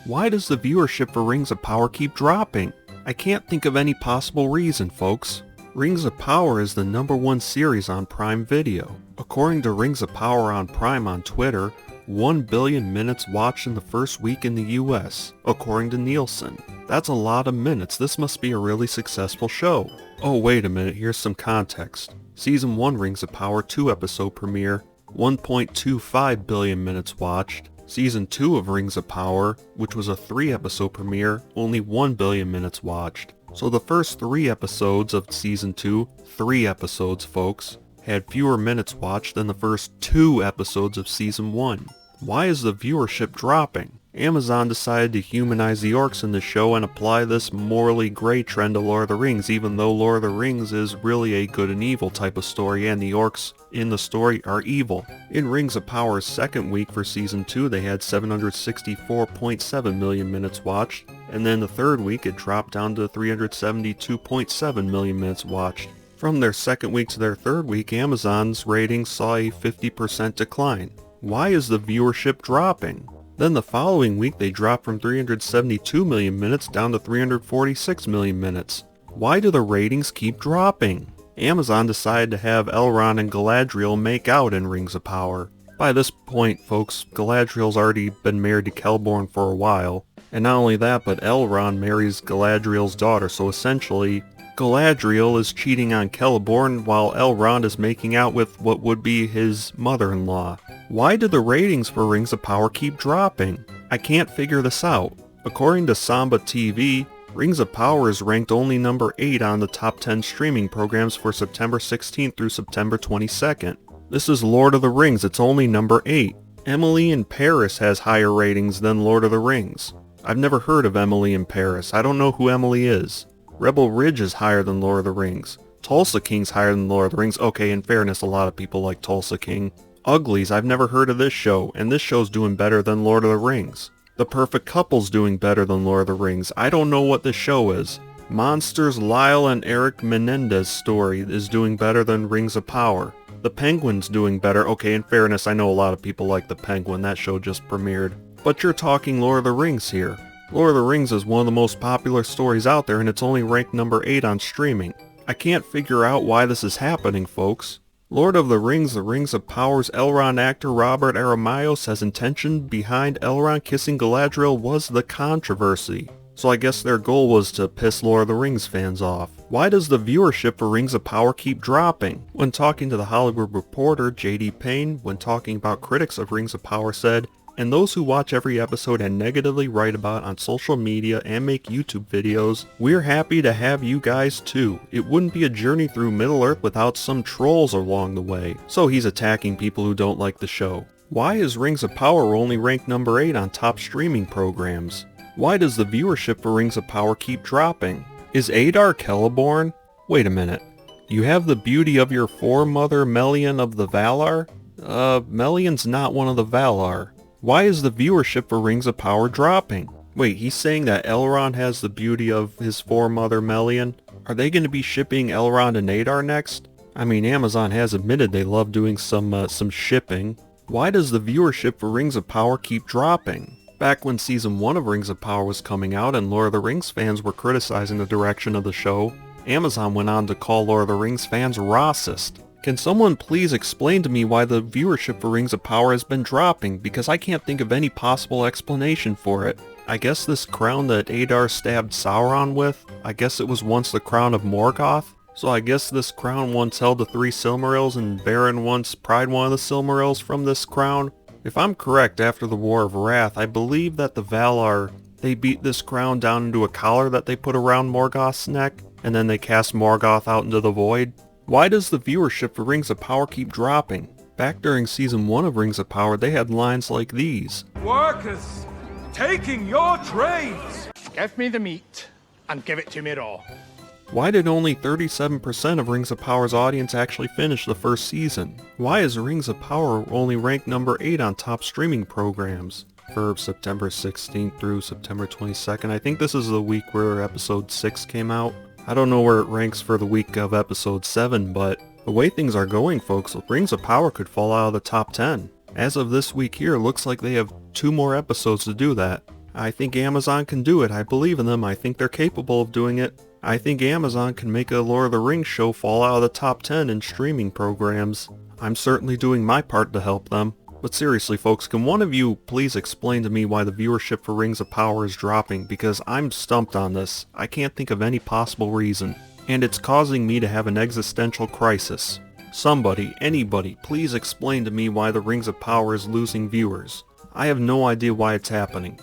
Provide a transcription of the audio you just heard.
Why does the viewership for Rings of Power keep dropping? I can't think of any possible reason, folks. Rings of Power is the #1 series on Prime Video. According to Rings of Power on Prime on Twitter, 1 billion minutes watched in the first week in the US, according to Nielsen. That's a lot of minutes. This must be a really successful show. Oh, wait a minute, here's some context. Season 1 Rings of Power 2 episode premiere, 1.25 billion minutes watched. Season 2 of Rings of Power, which was a 3 episode premiere, only 1 billion minutes watched. So the first 3 episodes of Season 2, 3 episodes folks, had fewer minutes watched than the first 2 episodes of Season 1. Why is the viewership dropping? Amazon decided to humanize the orcs in the show and apply this morally gray trend to Lord of the Rings, even though Lord of the Rings is really a good and evil type of story, and the orcs in the story are evil. In Rings of Power's second week for Season 2, they had 764.7 million minutes watched, and then the third week it dropped down to 372.7 million minutes watched. From their second week to their third week, Amazon's ratings saw a 50% decline. Why is the viewership dropping? Then the following week they dropped from 372 million minutes down to 346 million minutes. Why do the ratings keep dropping? Amazon decided to have Elrond and Galadriel make out in Rings of Power. By this point, folks, Galadriel's already been married to Celeborn for a while. And not only that, but Elrond marries Galadriel's daughter, so essentially, Galadriel is cheating on Celeborn while Elrond is making out with what would be his mother-in-law. Why do the ratings for Rings of Power keep dropping? I can't figure this out. According to Samba TV, Rings of Power is ranked only number 8 on the top 10 streaming programs for September 16th through September 22nd. This is Lord of the Rings, it's only number 8. Emily in Paris has higher ratings than Lord of the Rings. I've never heard of Emily in Paris. I don't know who Emily is. Rebel Ridge is higher than Lord of the Rings. Tulsa King's higher than Lord of the Rings. Okay, in fairness, a lot of people like Tulsa King. Uglies, I've never heard of this show, and this show's doing better than Lord of the Rings. The Perfect Couple's doing better than Lord of the Rings. I don't know what this show is. Monsters Lyle and Eric Menendez story is doing better than Rings of Power. The Penguin's doing better. Okay, in fairness, I know a lot of people like The Penguin. That show just premiered. But you're talking Lord of the Rings here. Lord of the Rings is one of the most popular stories out there, and it's only ranked number 8 on streaming. I can't figure out why this is happening, folks. Lord of the Rings of Power's Elrond actor Robert Aramayo says intention behind Elrond kissing Galadriel was the controversy. So I guess their goal was to piss Lord of the Rings fans off. Why does the viewership for Rings of Power keep dropping? When talking to The Hollywood Reporter, J.D. Payne, when talking about critics of Rings of Power, said, "And those who watch every episode and negatively write about on social media and make YouTube videos, we're happy to have you guys too. It wouldn't be a journey through Middle-earth without some trolls along the way." So he's attacking people who don't like the show. Why is Rings of Power only ranked number 8 on top streaming programs? Why does the viewership for Rings of Power keep dropping? Is Adar Celeborn? Wait a minute. You have the beauty of your foremother Melian of the Valar? Melian's not one of the Valar. Why is the viewership for Rings of Power dropping? Wait, he's saying that Elrond has the beauty of his foremother Melian? Are they going to be shipping Elrond and Adar next? I mean, Amazon has admitted they love doing some shipping. Why does the viewership for Rings of Power keep dropping? Back when Season 1 of Rings of Power was coming out and Lord of the Rings fans were criticizing the direction of the show, Amazon went on to call Lord of the Rings fans racist. Can someone please explain to me why the viewership for Rings of Power has been dropping, because I can't think of any possible explanation for it. I guess this crown that Adar stabbed Sauron with, I guess it was once the crown of Morgoth? So I guess this crown once held the 3 Silmarils and Beren once pried one of the Silmarils from this crown? If I'm correct, after the War of Wrath, I believe that the Valar, they beat this crown down into a collar that they put around Morgoth's neck, and then they cast Morgoth out into the void. Why does the viewership for Rings of Power keep dropping? Back during Season 1 of Rings of Power, they had lines like these. "Workers, taking your trades! Give me the meat, and give it to me raw." Why did only 37% of Rings of Power's audience actually finish the first season? Why is Rings of Power only ranked number 8 on top streaming programs? For September 16th through September 22nd, I think this is the week where episode 6 came out. I don't know where it ranks for the week of episode 7, but the way things are going, folks, Rings of Power could fall out of the top 10. As of this week here, it looks like they have 2 more episodes to do that. I think Amazon can do it. I believe in them. I think they're capable of doing it. I think Amazon can make a Lord of the Rings show fall out of the top 10 in streaming programs. I'm certainly doing my part to help them. But seriously folks, can one of you please explain to me why the viewership for Rings of Power is dropping? Because I'm stumped on this. I can't think of any possible reason. And it's causing me to have an existential crisis. Somebody, anybody, please explain to me why the Rings of Power is losing viewers. I have no idea why it's happening.